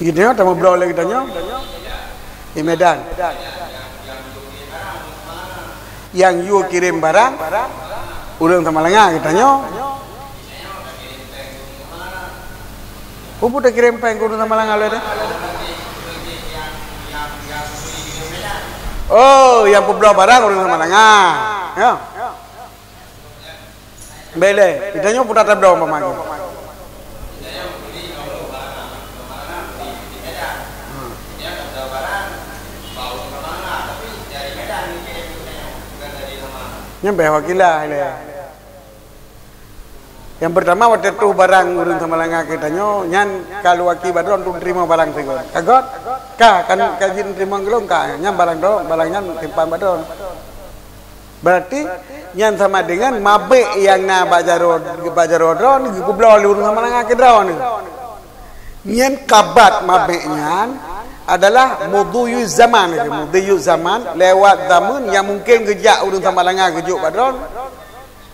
Ini dia tak mau berlalu lagi tanya. Di Medan. Yang you kirim barang, urang sama lengah katanya. Pupu tak kirim peng urang sama lengah le. Oh, yang pembela barang urang sama lengah. Ya. Bele, ditanya putar tablo pamagi. Nyampe wakilah le. Yang pertama waktu itu barang urang sama lengah katanya, nyan kalau wakil badron tu terima barang segon. Kagot? Kan kajin terima gelong ka, nyan barang dong, barangnya timpan badron. Berarti nyan sama dengan mabe yang na bajarodron gublo urang sama lengah kedron. Nyan kabat mabe nyan adalah mudhuyu zaman lewat zaman yang mungkin gejak urang sama lengah gejuk badron.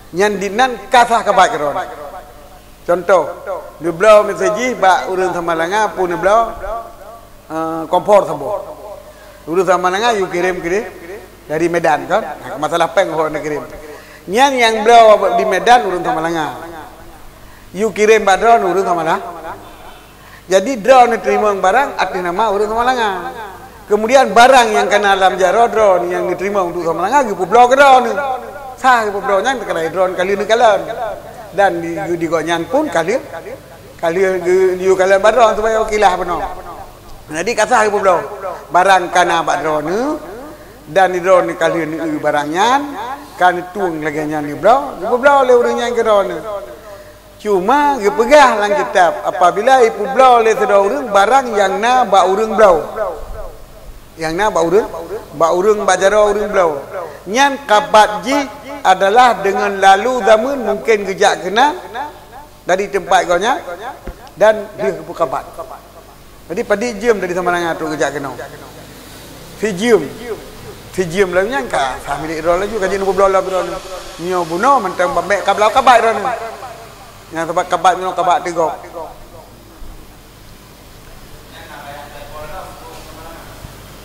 Nyan dinan kasah kabat kedron. Contoh, di blau meseji ba urang sama lengah pun blau kompor sabo. Urang sama lengah you kirim dari Medan kan. Masalah peng orang nak kirim. Nyan yang blau di Medan urang sama lengah. You kirim badron urang sama lengah. Jadi drone terima barang atas nama urang sama lengah. Kemudian barang yang kena dalam jaro drone yang diterima untuk sama lengah gitu blau ke drone. Sah gitu blau nya kena drone kali ni kalan. Dan di gonyan pun kali you kalian badron supaya wakilah benar. Jadi kasah gitu blau. Barang kena badron dan di drone kali ni barangnya kan tuang lagi nya ni blau. Blau le urangnya ke drone. Cuma gepegah lang kitab apabila ipu blau le sedau urang barang yang na ba urang blau. Yang na ba urang ba jaro urang blau. Nyan kabat ji adalah dengan lalu zaman mungkin gejak kena dari tempat gonya dan dia ke kabat. Jadi padi jam dari sama dengan tu gejak kena. Fijium lah nyangka family role juga kaji nu blau la bro. Nyo buno mentang bambek kablau kabat ron. Yang tempat kabat minum kabat tegok.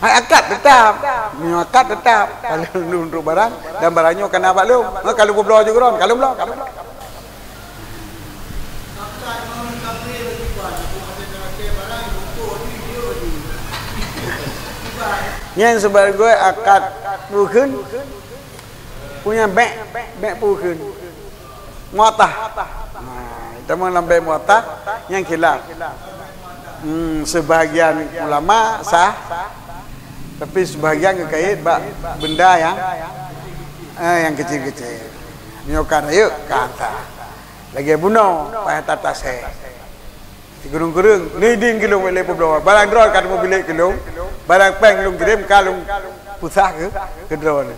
Akad tetap. Punya akad tetap. Kalau untuk barang dan barangnya kena abak lu. Kalau berbelok juga ron, kalau belok. Yang sebagai akad pukun punya bank pukun muatah. Kita mengambil muatah yang khilaf. Sebahagian ulama sah, tapi sebahagian kekait benda yang kecil-kecil. Nyokan yuk ke atas. Lagi bunuh payah tata saya. Di gunung-gunung ni ding kilung boleh peblo. Barang drone kan mobil kilung, barang peng kilung kirim kalung pusat ke drone.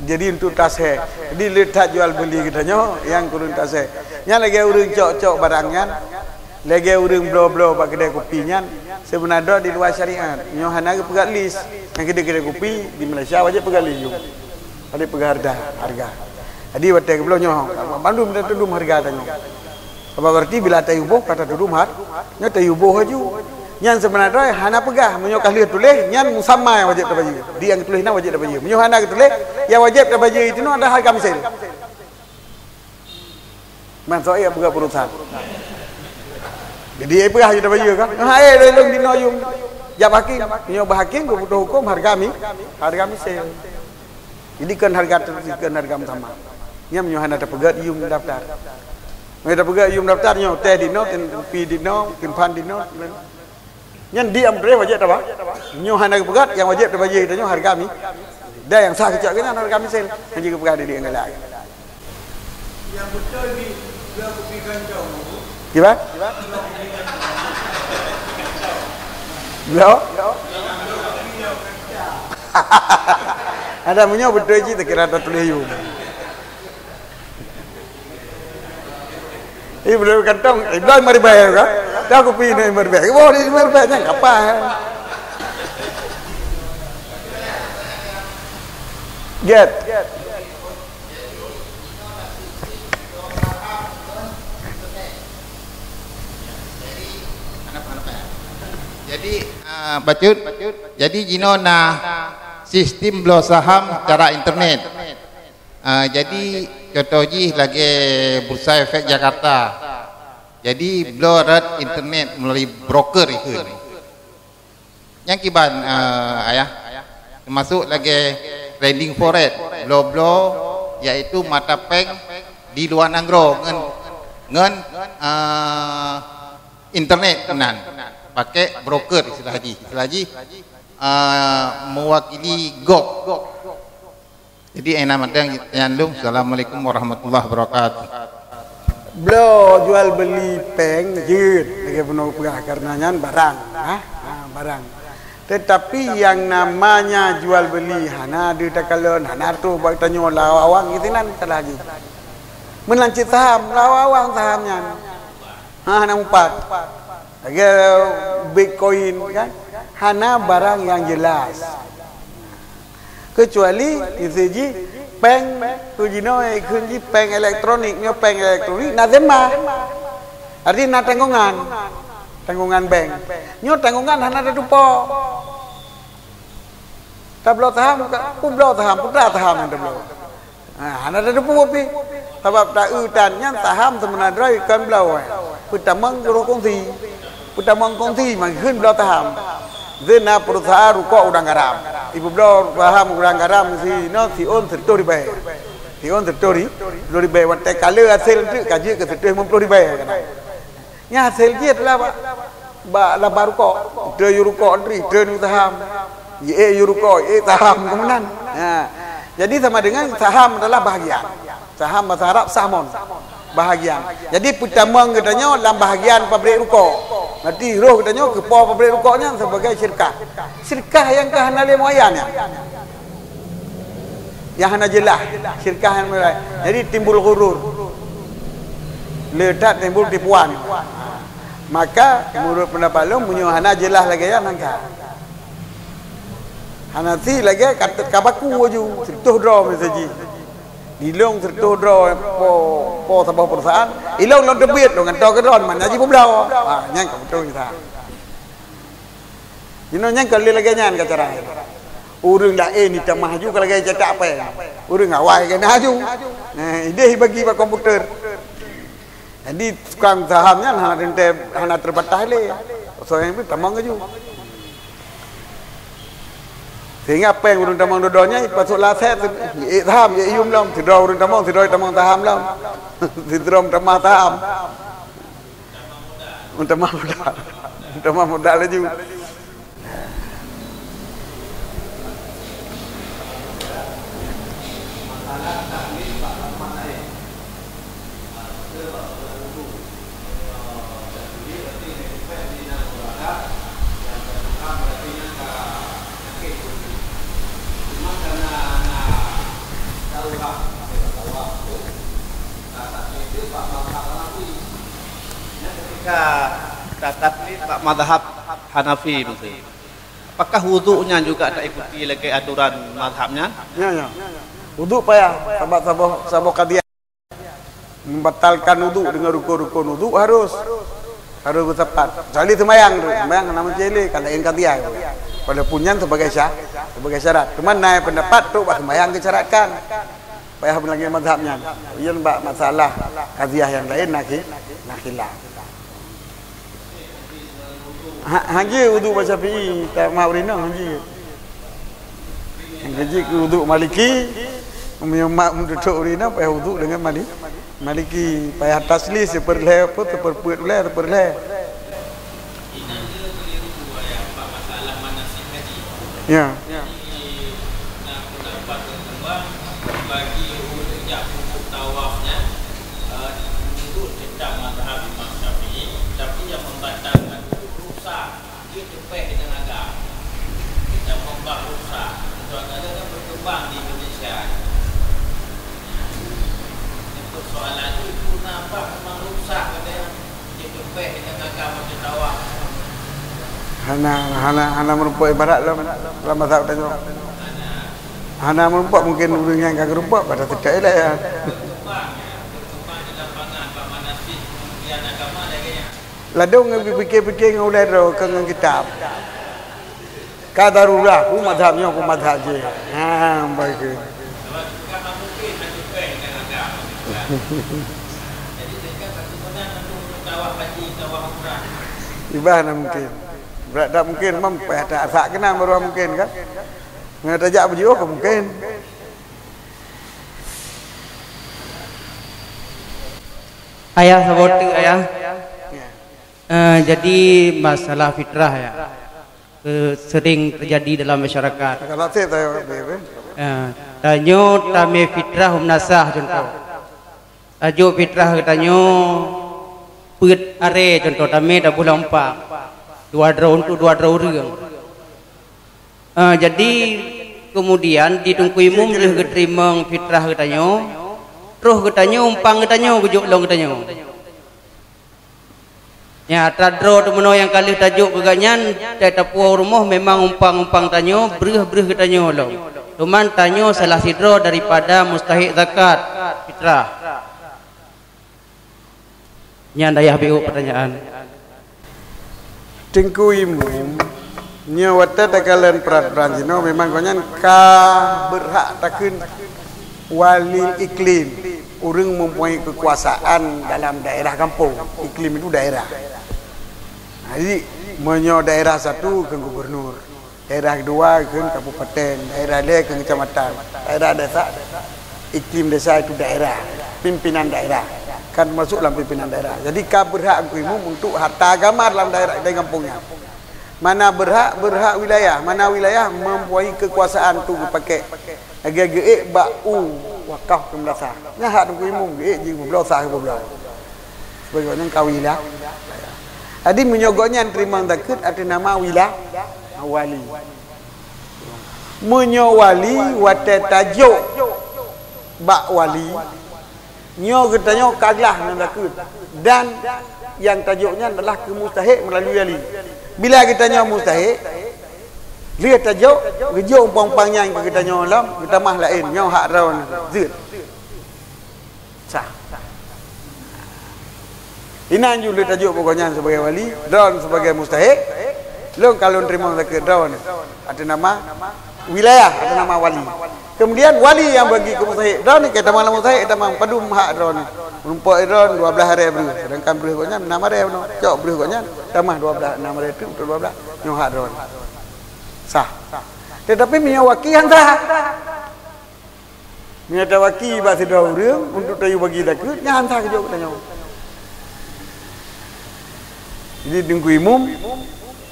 Jadi untuk tashe. Jadi letak jual beli katanya yang kurun tashe. Nya lagi urang cok-cok barangnya. Lagi urang blo-blo pak kedai kopinya. Sebenarnya di luar syariat. Nyo hana ke pegat list. Yang kedai-kedai kopi di Malaysia wajib pegat list. Ada pegat harga. Jadi waktu ke nyo Bandung dah tudum harga tanya. Apa berarti bila tayubuh kata tudum har? Nya tayubuh aju. Yang sebenarnya hana pegah menyo kahli tulis nyan musamma yang wajib dapat. Dia yang tulis na wajib dapat. Menyo hana tulis yang wajib dapat itu ada harga mesin. Masuk ya buka perusahaan. Jadi apa yang dapat juga kan? Hai lelong di noyung. Jab hakim, menyo hakim go butuh hukum harga mesin. Jadi kan harga sama. Nya menyo hana dapat pegat ium daftar. Mereka pegat ium daftarnya teh dino, pi dino, pan dino. Yang diam boleh wajib apa? Nyo hana pegat yang wajib dapat itu nyo harga mi. Dah yang sah kecak kan harga mi sel. Yang juga pegat dia enggak lagi. Yang betul ni dia berikan jauh. Gimana? Belum? Ada punya betul je tak kira tak tulis you. Ini belum kantong, belum mari bayar kan? Dah aku pergi ni mari bayar. Oh, ni mari bayar apa? Get. Jadi bacut. Jadi jino sistem belo saham secara internet. Jadi contoh ji lagi Bursa Efek Jakarta. Jadi belo red internet melalui broker itu. Yang kiban ayah termasuk lagi trading forex belo yaitu mata peng di luar negara ngan internet tenan. Pakai broker istilah haji mewakili GOP. Jadi enak yang lu. Assalamualaikum warahmatullahi wabarakatuh. Beliau jual beli peng jid lagi penuh pegah karenanya barang, barang. Tetapi yang namanya jual beli hana di takalon hana tu bagi tanya lawang itu nan salah haji. Melancit saham lawang sahamnya. Hana 4. Lagi Bitcoin kan hana barang yang jelas kecuali itu peng kujino kunci peng elektroniknya peng elektronik nazema artinya tanggungan bank nyo tanggungan hana ada dupo tablo taham putra taham tablo hana ada dupo pi sebab tak utannya taham sebenarnya kan belau putamang juru kongsi Putamang kongsi makin belau taham. Zina perusahaan rukuk udang garam. Ibu belau paham udang garam si on tertori bay. Si on tertori bay. Wantai kalau hasil tu kaji ke tertori mempelori bay. Nya hasil dia adalah la barukuk. Dia rukuk antri, dia taham. Ye rukuk, taham kemudian. Jadi sama dengan saham adalah bahagian. Saham bahasa Arab sahmon. Bahagian. Jadi putamang katanya dalam bahagian pabrik rukuk. Nanti roh katanya kepo pabrik rukuknya sebagai syirkah. Syirkah yang kahana le moyannya. Yang hana jelas syirkah yang mulai. Jadi timbul ghurur. Letak timbul tipuan. Maka menurut pendapat lu munyo hana jelas lagi ya nangka. Hana si lagi kata kabaku aju tertuh draw mesaji. Ilong tertuh draw po sebuah perusahaan ilong long debit long ngantau ke drone mana ji peblau nyang ka betul kita Jinonnya kalau lagi nyan cara. Urang lain ni tak maju kalau lagi cetak apa. Urang awal kena maju. Nah, ide bagi pak komputer. Jadi tukang sahamnya hana terbatas le. Soalnya itu tamang aju. Sehingga apa yang urang tamang dodonya pasuk laset saham ya ium lam tidor urang tamang saham lam. Tidrom tamang saham. Untuk modal lagi. Taklid Pak Madhab Hanafi mesti. Apakah wudunya juga tak ikuti lagi aturan madhabnya? Ya. Wudu payah. Sabab qadiyah membatalkan wudu dengan rukun-rukun wudu harus tepat. Kecuali semayang nama jeli kalau yang qadiyah. Pada punyan sebagai syarat. Cuman naik pendapat tu pak semayang disyaratkan. Payah lagi madhabnya. Iyan mbak masalah qadiyah yang lain nak khilaf. Haji wudu baca Syafi'i tak mau rina haji. Haji wudu Maliki memak duduk rina payah wudu dengan Maliki payah taslis seperle apa terperput oleh terperle. Ya. Bagi yang tawafnya itu tidak mazhab Imam Syafi'i, tapi yang membatalkan rusak dia cepet dengan agama. Kita membah rusak. Itu agama kan berkembang di Indonesia. Untuk soalan itu nampak memang rusak katanya dia cepet dengan agama tawaf. Hana merupakan ibarat dalam mazhab tadi. Hana merupakan mungkin orang yang kagak rupak pada tidak elok ya. Ladung fikir-fikir dengan ulai dengan kitab. Qadarullah ku mazhabnya ku mazhab je. Baik. Ibah mungkin. Berat tak mungkin mampu ada asak kena baru mungkin kan. Ngetajak berjiwa ke mungkin. Ayah sabote ayah. Jadi masalah fitrah ya. Sering terjadi dalam masyarakat. Kalau saya tanyo tame fitrah umnasah contoh. Tajuk fitrah tanyo put are contoh tame dah bulan 4. Dua drone urang. Jadi kemudian ditungkui umum boleh keterima fitrah ketanyo. Terus ketanyo umpang ketanyo gujuk long ketanyo. Ya tadro tu meno yang kali tajuk keganyan tak tapu rumah memang umpang tanyo berih ketanyo long. Cuman tanyo salah sidro daripada mustahik zakat fitrah. Nya dayah BU pertanyaan. Tungkui umum nyawata takalan peran jino memang konyan ka berhak takun wali iklim orang mempunyai kekuasaan dalam daerah kampung. Iklim itu daerah. Jadi menyo daerah satu ke gubernur, daerah kedua ke kabupaten, daerah lain ke kecamatan, daerah desa, iklim desa itu daerah, pimpinan daerah kan masuk dalam pimpinan daerah. Jadi ka berhak umum untuk harta agama dalam daerah kampungnya. Mana berhak wilayah, mana wilayah mempunyai kekuasaan tu pakai agak-agak bau wakaf pembelasah. Nah hak tu umum ge ji belasah ke belah. Sebagainya kau wilayah. Jadi menyogoknya terima zakat ada nama wilayah wali. Menyowali wate tajuk bak wali. Nyo katanya kaglah nan zakat dan yang tajuknya adalah kemustahik melalui wali. Bila kita tanya mustahik, lihat tajuk, kerja umpang-umpangnya yang kita tanya alam, kita mah lain, nyaw hak rawan zid. Sah. Inan juga tajuk pokoknya sebagai wali, dan sebagai mustahik, Lo kalau terima zakat daun ada nama wilayah, ada nama wali. Kemudian wali yang bagi ke mustahik daun ni kita malam mustahik kita mang padu hak daun ni. Rumput daun 12 hari beri. Sedangkan beri koknya 6 hari no. Cok beri koknya tambah 12 6 hari tu betul 12 nyo hak daun. Sah. Tetapi miawaki yang sah. Miata waki bahasa daun untuk tayu bagi zakat yang sah kejok tanya. Jadi dengku imum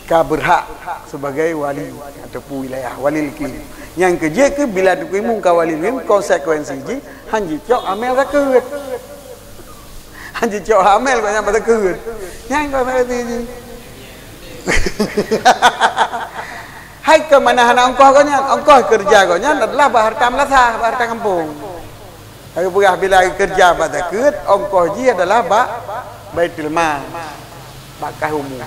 ka berhak sebagai wali ataupun wilayah wali laki. Yang kerja ke bila dengku imum ka wali lim konsekuensi ji hanji cok amel zakat. Hanji cok amel banyak zakat. Yang kau ngerti ji. Hai ke mana hana ongkoh kerja kau nya adalah harta melasah, harta kampung. Hari pegah bila kerja pada zakat, ongkoh ji adalah baitul mal. Bakah umum.